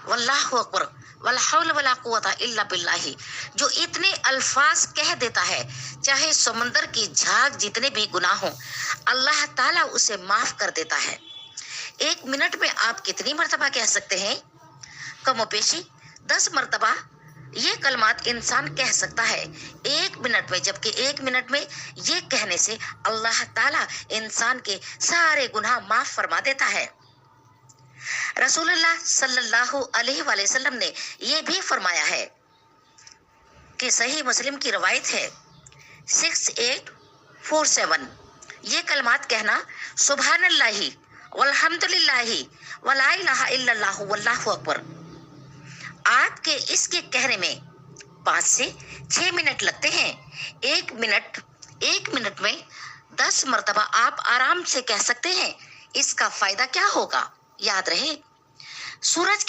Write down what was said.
वल्लाहु अकबर, वला हौल वला कुव्वता इल्ला बिल्लाही, जो इतने अल्फाज कह देता है, चाहे समंदर की झाग जितने भी गुनाह हों, अल्लाह ताला उसे माफ कर देता है। 1 मिनट में आप कितनी मर्तबा कह सकते हैं? कमोपेशी 10 मर्तबा ये कलमात इंसान कह सकता है 1 मिनट में, जबकि 1 मिनट में ये कहने से अल्लाह ताला इंसान के सारे गुनाह माफ फरमा देता है। रसूलुल्लाह सल्लल्लाहु अलैहि वसल्लम ने ये भी फरमाया है कि सही मुस्लिम की रवायत है 6847, ये कलमात कहना सुभानल्लाहि वल्हम्दुलिल्लाहि वला इलाहा इल्लल्लाहु वल्लाहु अकबर। आपके इसके कहने में 5 से 6 मिनट लगते हैं। 1 मिनट में 10 मर्तबा आप आराम से कह सकते हैं। इसका फायदा क्या होगा? याद रहे, सूरज की